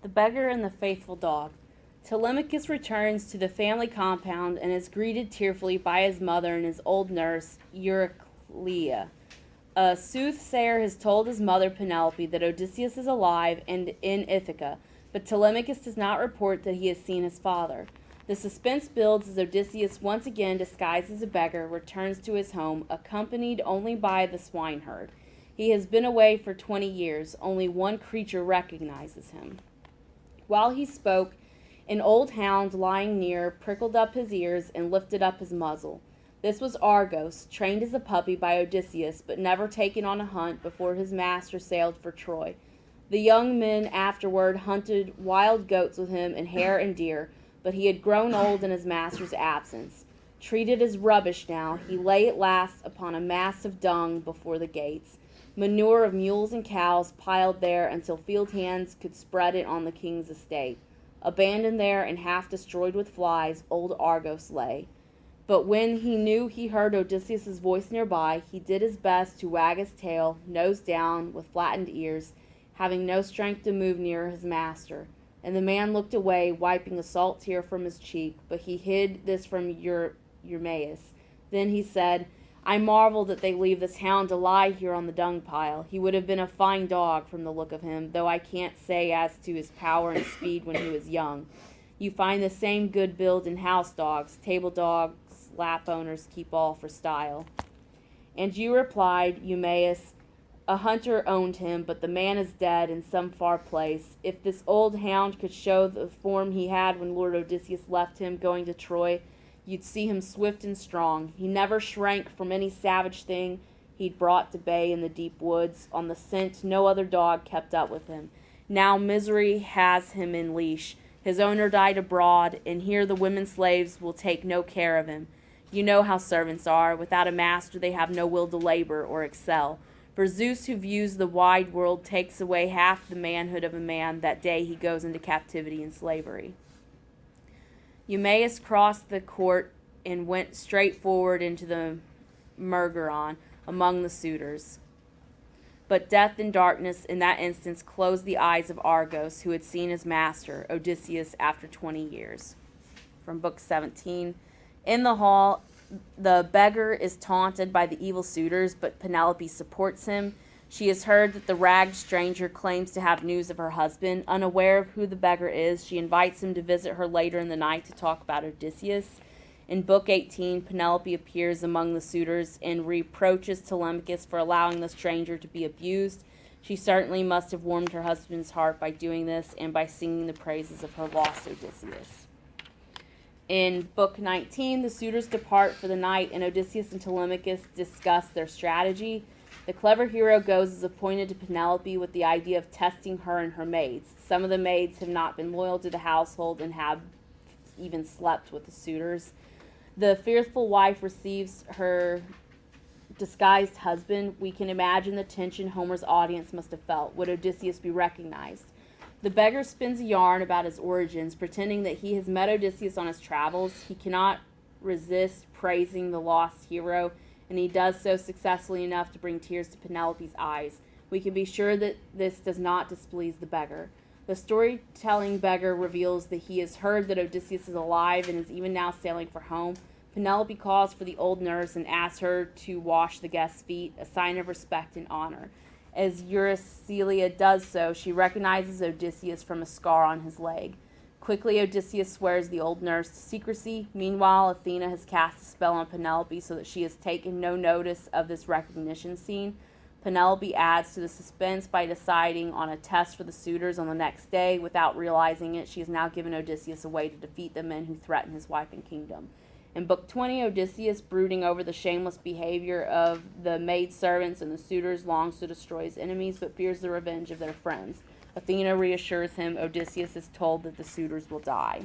The Beggar and the Faithful Dog. Telemachus returns to the family compound and is greeted tearfully by his mother and his old nurse, Euryclea. A soothsayer has told his mother Penelope that Odysseus is alive and in Ithaca, but Telemachus does not report that he has seen his father. The suspense builds as Odysseus, once again disguised as a beggar, returns to his home, accompanied only by the swineherd. He has been away for 20 years. Only one creature recognizes him. While he spoke, an old hound lying near prickled up his ears and lifted up his muzzle. This was Argos, trained as a puppy by Odysseus, but never taken on a hunt before his master sailed for Troy. The young men afterward hunted wild goats with him and hare and deer, but he had grown old in his master's absence. Treated as rubbish now, he lay at last upon a mass of dung before the gates. Manure of mules and cows piled there until field hands could spread it on the king's estate. Abandoned there and half destroyed with flies, old Argos lay. But when he knew he heard Odysseus' voice nearby, he did his best to wag his tail, nose down, with flattened ears, having no strength to move near his master. And the man looked away, wiping a salt tear from his cheek, but he hid this from Eumaeus. Then he said, I marvel that they leave this hound to lie here on the dung pile. He would have been a fine dog from the look of him, though I can't say as to his power and speed when he was young. You find the same good build in house dogs, table dogs, lap owners keep all for style. And you replied, Eumaeus, a hunter owned him, but the man is dead in some far place. If this old hound could show the form he had when Lord Odysseus left him going to Troy, you'd see him swift and strong. He never shrank from any savage thing he'd brought to bay in the deep woods. On the scent, no other dog kept up with him. Now misery has him in leash. His owner died abroad, and here the women slaves will take no care of him. You know how servants are. Without a master, they have no will to labor or excel. For Zeus, who views the wide world, takes away half the manhood of a man that day he goes into captivity and slavery. Eumaeus crossed the court and went straight forward into the Mergeron among the suitors. But death and darkness in that instance closed the eyes of Argos, who had seen his master, Odysseus, after 20 years. From Book 17. In the hall, the beggar is taunted by the evil suitors, but Penelope supports him. She has heard that the ragged stranger claims to have news of her husband. Unaware of who the beggar is, she invites him to visit her later in the night to talk about Odysseus. In Book 18, Penelope appears among the suitors and reproaches Telemachus for allowing the stranger to be abused. She certainly must have warmed her husband's heart by doing this and by singing the praises of her lost Odysseus. In Book 19, the suitors depart for the night, and Odysseus and Telemachus discuss their strategy. The clever hero goes as appointed to Penelope with the idea of testing her and her maids. Some of the maids have not been loyal to the household and have even slept with the suitors. The fearful wife receives her disguised husband. We can imagine the tension Homer's audience must have felt. Would Odysseus be recognized? The beggar spins a yarn about his origins, pretending that he has met Odysseus on his travels. He cannot resist praising the lost hero, and he does so successfully enough to bring tears to Penelope's eyes. We can be sure that this does not displease the beggar. The storytelling beggar reveals that he has heard that Odysseus is alive and is even now sailing for home. Penelope calls for the old nurse and asks her to wash the guest's feet, a sign of respect and honor. As Euryclea does so, she recognizes Odysseus from a scar on his leg. Quickly, Odysseus swears the old nurse to secrecy. Meanwhile, Athena has cast a spell on Penelope so that she has taken no notice of this recognition scene. Penelope adds to the suspense by deciding on a test for the suitors on the next day. Without realizing it, she has now given Odysseus a way to defeat the men who threaten his wife and kingdom. In Book 20, Odysseus, brooding over the shameless behavior of the maidservants and the suitors, longs to destroy his enemies, but fears the revenge of their friends. Athena reassures him Odysseus is told that the suitors will die.